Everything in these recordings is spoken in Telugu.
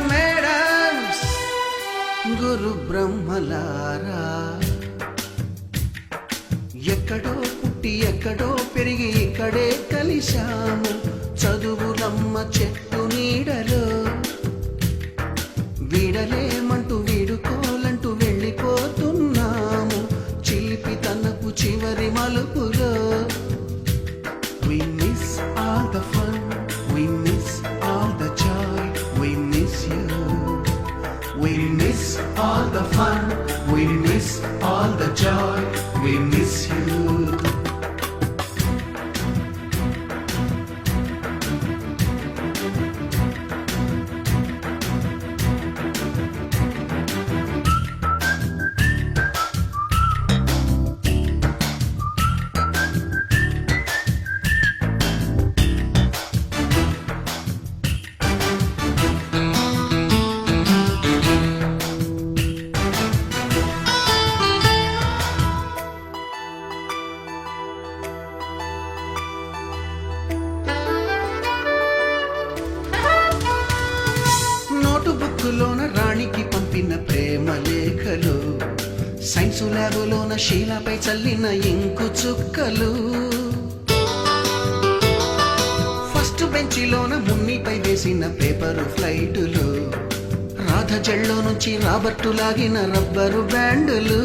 మేడమ్స్ గురు బ్రహ్మలారా, ఎక్కడో పుట్టి ఎక్కడో పెరిగి ఇక్కడే కలిశాము చదువులమ్మ చెట్టు నీడలో. వీడలేమంటూ వీడుకోలంటూ వెళ్ళిపోతున్నాము చిలిపి తనపు చివరి మలుపులో. We miss all the fun, we miss all the joy, we miss you. We miss all the fun, we miss all the joy, we miss you. బుక్కులోన రాణికి పంపిన ప్రేమ లేఖలు, సైన్సు ల్యాబులోన శీలపై చల్లిన ఇంకు చుక్కలు, ఫస్ట్ బెంచిలోన మున్నిపై వేసిన పేపరు ఫ్లైటులు, రాధ జల్లో నుంచి రాబర్టు లాగిన రబ్బరు బ్యాండులు,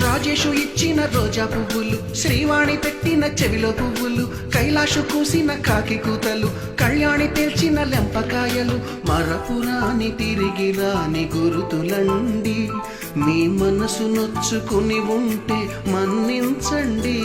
రాజేషు ఇచ్చిన రోజా పువ్వులు, శ్రీవాణి పెట్టిన చెవిలో పువ్వులు, కైలాషు కూసిన కాకి కూతలు, కళ్యాణి పేల్చిన లెంపకాయలు, మరపురాని తిరిగి రాని గురుతులండి. మీ మనసు నొచ్చుకుని ఉంటే మన్నించండి.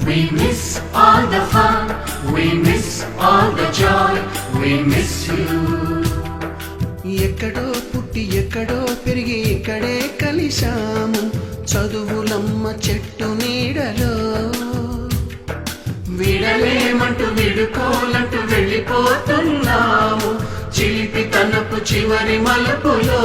We miss all the fun, we miss all the joy, we miss you. ఎక్కడో పుట్టి ఎక్కడో పెరిగి ఇక్కడే కలిశాము చదువులమ్మ చెట్టు నీడలో. విడలేమంటూ విడుకోలంటూ వెళ్ళిపోతున్నాము చిలిపి తనపు చివరి మలుపులో.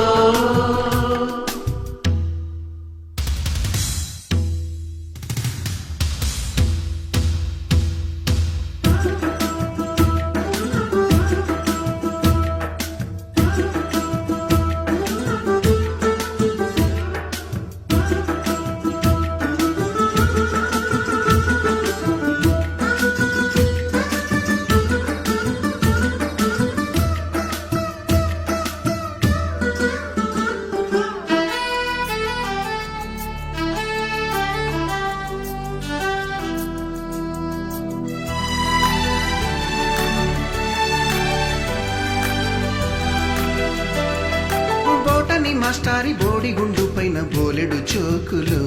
మాస్టారి బోడిగుండు పైన బోలెడు చోకులు,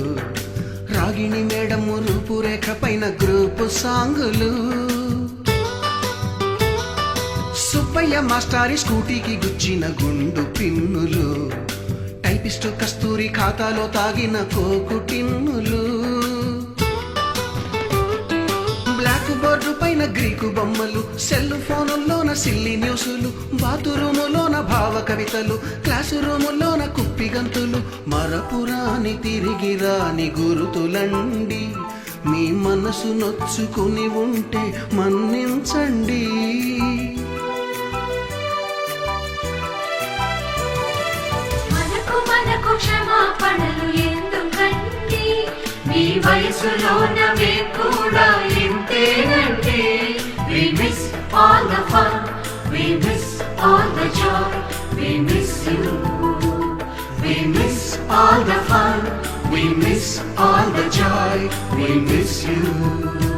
రాగిణి మేడము రూపురేఖ పైన గ్రూపు సాంగులు, సుబ్బయ్య మాస్టారి స్కూటీకి గుచ్చిన గుండు పిన్నులు, టైపిస్టు కస్తూరి ఖాతాలో తాగిన కోకు టిన్నులు, బ్లాక్ బోర్డు పైన గ్రీకు బొమ్మలు, సెల్ ఫోనుల్లోన సిల్లి న్యూసులు, బాతురూములోన భావ కవితలు, క్లాసు రూములోన కుప్పిగంతులు, మరపురాని తిరిగి రాని గురుతులండి. మీ మనసు నొచ్చుకుని ఉంటే మన్నించండి. మనకు క్షమాపణలు ఎందుకండి, మీ వయసులోన మేము కూడా ఇంతేనండి. We miss all the fun, we miss all the joy, we miss you. We miss all the fun, we miss all the joy, we miss you.